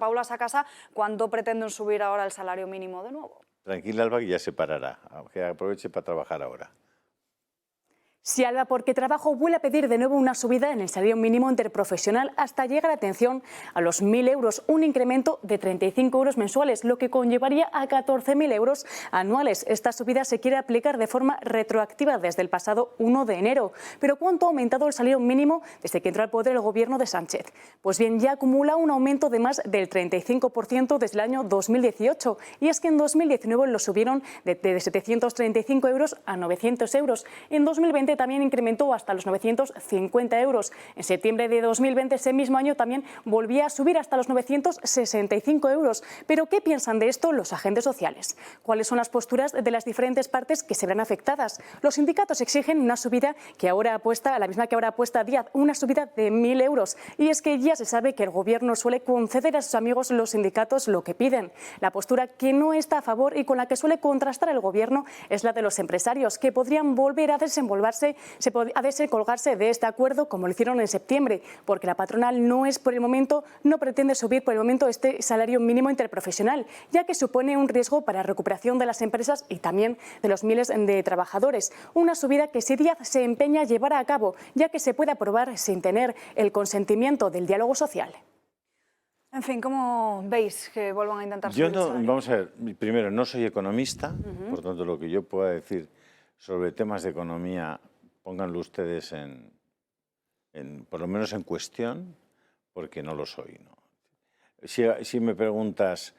Paula Sacasa, ¿cuándo pretenden subir ahora el salario mínimo de nuevo? Tranquila, Alba, que ya se parará. Que aproveche para trabajar ahora. Si Alba Porque Trabajo vuelve a pedir de nuevo una subida en el salario mínimo interprofesional hasta llegar, atención, a los 1.000 euros, un incremento de 35 euros mensuales, lo que conllevaría a 14.000 euros anuales. Esta subida se quiere aplicar de forma retroactiva desde el pasado 1 de enero. Pero ¿cuánto ha aumentado el salario mínimo desde que entró al poder el gobierno de Sánchez? Pues bien, ya acumula un aumento de más del 35% desde el año 2018. Y es que en 2019 lo subieron de 735 euros a 900 euros. En 2020 también incrementó hasta los 950 euros. En septiembre de 2020, ese mismo año, también volvía a subir hasta los 965 euros. Pero ¿qué piensan de esto los agentes sociales? ¿Cuáles son las posturas de las diferentes partes que se verán afectadas? Los sindicatos exigen una subida que ahora apuesta, la misma que ahora apuesta Díaz, una subida de 1.000 euros. Y es que ya se sabe que el gobierno suele conceder a sus amigos los sindicatos lo que piden. La postura que no está a favor y con la que suele contrastar el gobierno es la de los empresarios, que podrían volver a desenvolverse, a descolgarse de este acuerdo como lo hicieron en septiembre, porque la patronal no pretende subir por el momento este salario mínimo interprofesional, ya que supone un riesgo para la recuperación de las empresas y también de los miles de trabajadores. Una subida que si Díaz se empeña a llevar a cabo, ya que se puede aprobar sin tener el consentimiento del diálogo social. En fin, ¿cómo veis que vuelvan a intentar subir Yo el no, salario? vamos a ver, primero, no soy economista, por tanto, lo que yo pueda decir sobre temas de economía, pónganlo ustedes por lo menos en cuestión, porque no lo soy, ¿no? Si me preguntas,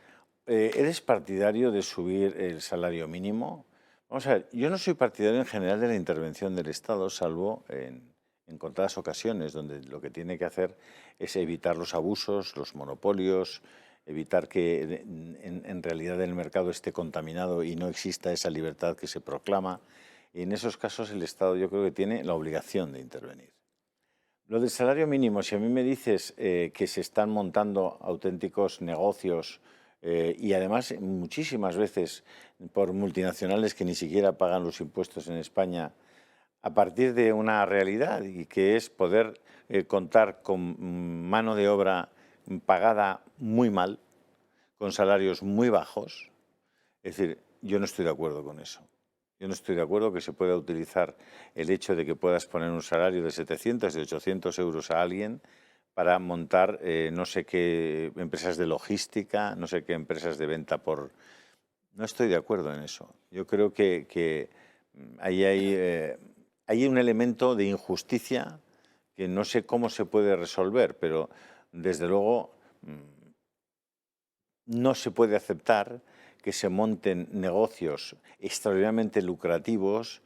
¿eres partidario de subir el salario mínimo? Vamos a ver, yo no soy partidario en general de la intervención del Estado, salvo en contadas ocasiones, donde lo que tiene que hacer es evitar los abusos, los monopolios, evitar que en realidad el mercado esté contaminado y no exista esa libertad que se proclama. Y en esos casos el Estado yo creo que tiene la obligación de intervenir. Lo del salario mínimo, si a mí me dices que se están montando auténticos negocios y además muchísimas veces por multinacionales que ni siquiera pagan los impuestos en España, a partir de una realidad y que es poder contar con mano de obra pagada muy mal, con salarios muy bajos, es decir, yo no estoy de acuerdo con eso. Yo no estoy de acuerdo que se pueda utilizar el hecho de que puedas poner un salario de 700, de 800 euros a alguien para montar no sé qué empresas de logística, no sé qué empresas de venta por... No estoy de acuerdo en eso. Yo creo que ahí hay un elemento de injusticia que no sé cómo se puede resolver, pero desde luego no se puede aceptar que se monten negocios extraordinariamente lucrativos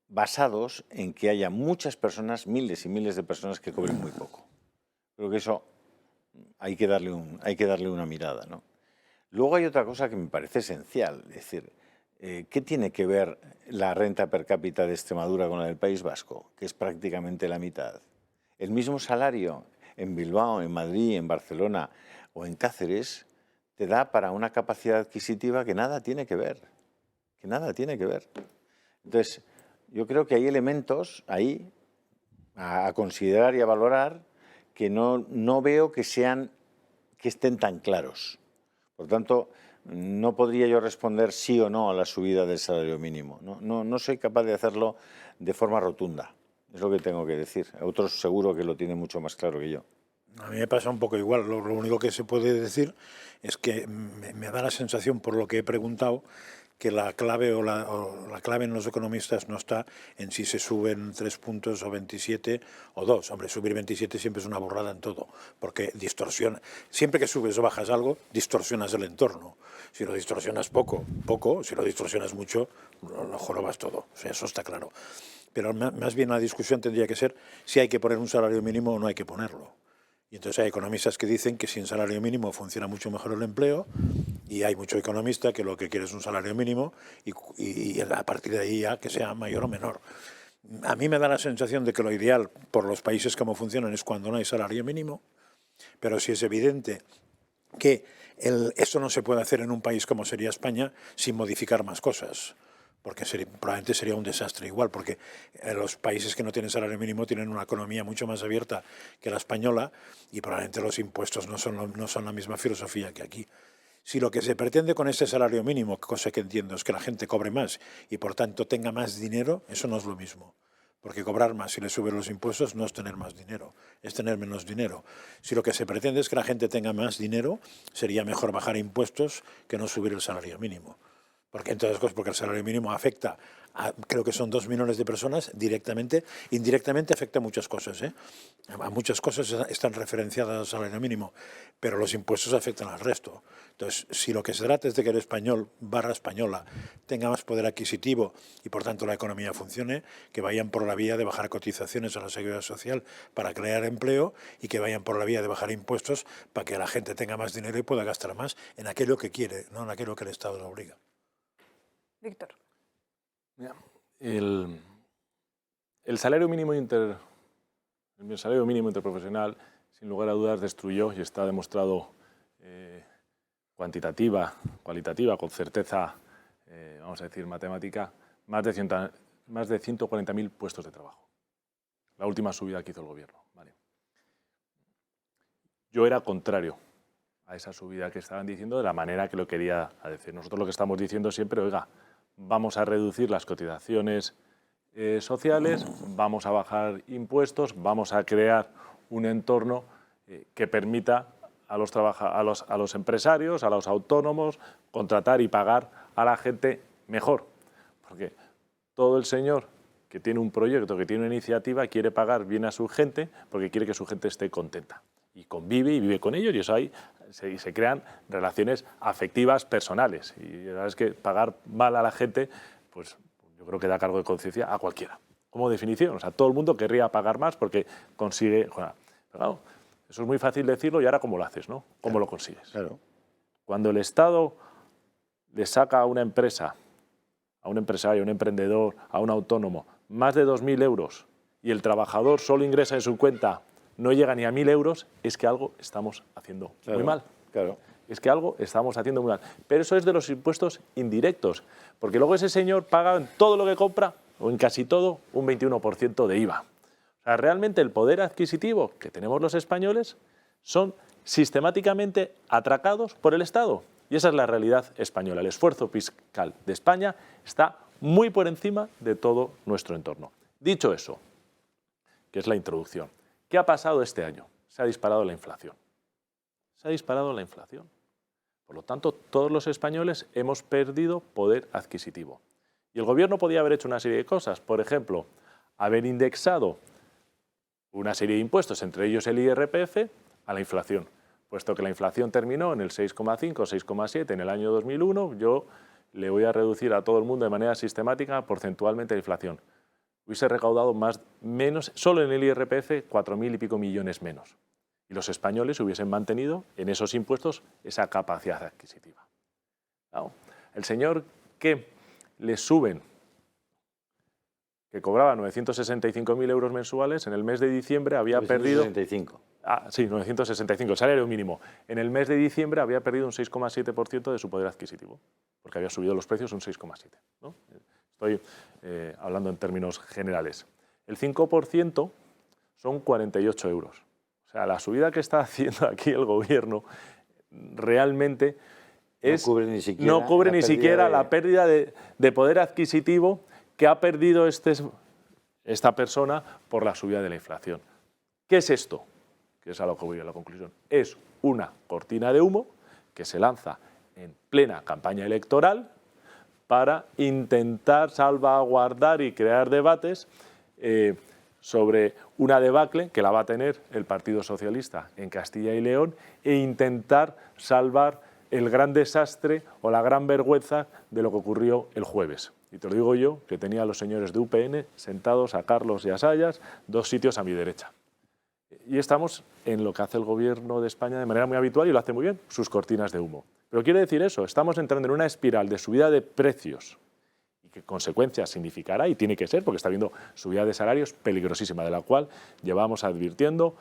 basados en que haya muchas personas, miles y miles de personas que cobren muy poco. Creo que eso hay que darle una mirada, ¿no? Luego hay otra cosa que me parece esencial, es decir, ¿qué tiene que ver la renta per cápita de Extremadura con la del País Vasco? Que es prácticamente la mitad. El mismo salario en Bilbao, en Madrid, en Barcelona o en Cáceres te da para una capacidad adquisitiva que nada tiene que ver, Entonces, yo creo que hay elementos ahí a considerar y a valorar que no veo que estén tan claros. Por tanto, no podría yo responder sí o no a la subida del salario mínimo. No soy capaz de hacerlo de forma rotunda, es lo que tengo que decir. Otros seguro que lo tienen mucho más claro que yo. A mí me pasa un poco igual. Lo único que se puede decir es que me da la sensación, por lo que he preguntado, que la clave o la clave en los economistas no está en si se suben 3 puntos o 27 o 2. Hombre, subir 27 siempre es una burrada en todo, porque distorsiona. Siempre que subes o bajas algo, distorsionas el entorno. Si lo distorsionas poco, si lo distorsionas mucho, lo jorobas todo. O sea, eso está claro. Pero más bien la discusión tendría que ser si hay que poner un salario mínimo o no hay que ponerlo. Y entonces hay economistas que dicen que sin salario mínimo funciona mucho mejor el empleo, y hay mucho economista que lo que quiere es un salario mínimo y a partir de ahí ya que sea mayor o menor. A mí me da la sensación de que lo ideal por los países como funcionan es cuando no hay salario mínimo, pero sí es evidente que eso no se puede hacer en un país como sería España sin modificar más cosas. porque probablemente sería un desastre igual, porque los países que no tienen salario mínimo tienen una economía mucho más abierta que la española y probablemente los impuestos no son la misma filosofía que aquí. Si lo que se pretende con este salario mínimo, cosa que entiendo, es que la gente cobre más y por tanto tenga más dinero, eso no es lo mismo. Porque cobrar más si le suben los impuestos no es tener más dinero, es tener menos dinero. Si lo que se pretende es que la gente tenga más dinero, sería mejor bajar impuestos que no subir el salario mínimo. Porque, entre otras cosas, porque el salario mínimo afecta a, creo que son 2 millones de personas directamente, indirectamente afecta a muchas cosas, ¿eh? A muchas cosas están referenciadas al salario mínimo, pero los impuestos afectan al resto. Entonces, si lo que se trata es de que el español / española tenga más poder adquisitivo y por tanto la economía funcione, que vayan por la vía de bajar cotizaciones a la seguridad social para crear empleo y que vayan por la vía de bajar impuestos para que la gente tenga más dinero y pueda gastar más en aquello que quiere, no en aquello que el Estado le obliga. Víctor. El salario mínimo interprofesional, sin lugar a dudas, destruyó, y está demostrado cualitativa, con certeza, vamos a decir, matemática, más de 140.000 puestos de trabajo. La última subida que hizo el gobierno. ¿Vale? Yo era contrario a esa subida que estaban diciendo de la manera que lo quería decir. Nosotros lo que estamos diciendo siempre, oiga, vamos a reducir las cotizaciones sociales, vamos a bajar impuestos, vamos a crear un entorno que permita a los empresarios, a los autónomos, contratar y pagar a la gente mejor. Porque todo el señor que tiene un proyecto, que tiene una iniciativa, quiere pagar bien a su gente porque quiere que su gente esté contenta. Y convive y vive con ellos, y eso ahí se crean relaciones afectivas personales. Y la verdad es que pagar mal a la gente, pues yo creo que da cargo de conciencia a cualquiera. Como definición, o sea, todo el mundo querría pagar más porque consigue... Bueno, pero claro, eso es muy fácil decirlo, y ahora ¿cómo lo haces, no? ¿Cómo lo consigues? Claro. Cuando el Estado le saca a una empresa, a un empresario, a un emprendedor, a un autónomo, más de 2.000 euros, y el trabajador solo ingresa en su cuenta, no llega ni a 1.000 euros, es que algo estamos haciendo muy mal. Claro. Es que algo estamos haciendo muy mal. Pero eso es de los impuestos indirectos, porque luego ese señor paga en todo lo que compra, o en casi todo, un 21% de IVA. O sea, realmente el poder adquisitivo que tenemos los españoles son sistemáticamente atracados por el Estado. Y esa es la realidad española. El esfuerzo fiscal de España está muy por encima de todo nuestro entorno. Dicho eso, que es la introducción, ¿qué ha pasado este año? Se ha disparado la inflación. Se ha disparado la inflación. Por lo tanto, todos los españoles hemos perdido poder adquisitivo. Y el gobierno podía haber hecho una serie de cosas. Por ejemplo, haber indexado una serie de impuestos, entre ellos el IRPF, a la inflación. Puesto que la inflación terminó en el 6,5, 6,7 en el año 2001, yo le voy a reducir a todo el mundo de manera sistemática porcentualmente la inflación. Hubiese recaudado menos, solo en el IRPF, 4.000 y pico millones menos. Y los españoles hubiesen mantenido en esos impuestos esa capacidad adquisitiva. Claro, el señor que le suben, que cobraba 965.000 euros mensuales, en el mes de diciembre había 965. perdido... Sí, 965, el salario mínimo. En el mes de diciembre había perdido un 6,7% de su poder adquisitivo, porque había subido los precios un 6,7%, ¿no? Estoy hablando en términos generales. El 5% son 48 euros. O sea, la subida que está haciendo aquí el gobierno realmente no cubre ni siquiera la pérdida de poder adquisitivo que ha perdido esta persona por la subida de la inflación. ¿Qué es esto? Que es a lo que voy a la conclusión. Es una cortina de humo que se lanza en plena campaña electoral para intentar salvaguardar y crear debates sobre una debacle que la va a tener el Partido Socialista en Castilla y León, e intentar salvar el gran desastre o la gran vergüenza de lo que ocurrió el jueves. Y te lo digo yo, que tenía a los señores de UPN sentados, a Carlos y a Sayas, 2 sitios a mi derecha. Y estamos en lo que hace el gobierno de España de manera muy habitual, y lo hace muy bien, sus cortinas de humo. Pero quiere decir eso, estamos entrando en una espiral de subida de precios, y qué consecuencias significará, y tiene que ser, porque está habiendo subida de salarios peligrosísima, de la cual llevamos advirtiendo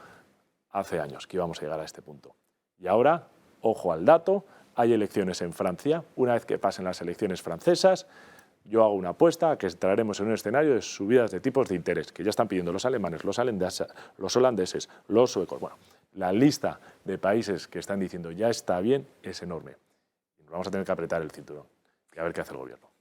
hace años que íbamos a llegar a este punto. Y ahora, ojo al dato, hay elecciones en Francia. Una vez que pasen las elecciones francesas, yo hago una apuesta a que entraremos en un escenario de subidas de tipos de interés, que ya están pidiendo los alemanes, los holandeses, los suecos. Bueno, la lista de países que están diciendo ya está bien es enorme. Vamos a tener que apretar el cinturón y a ver qué hace el gobierno.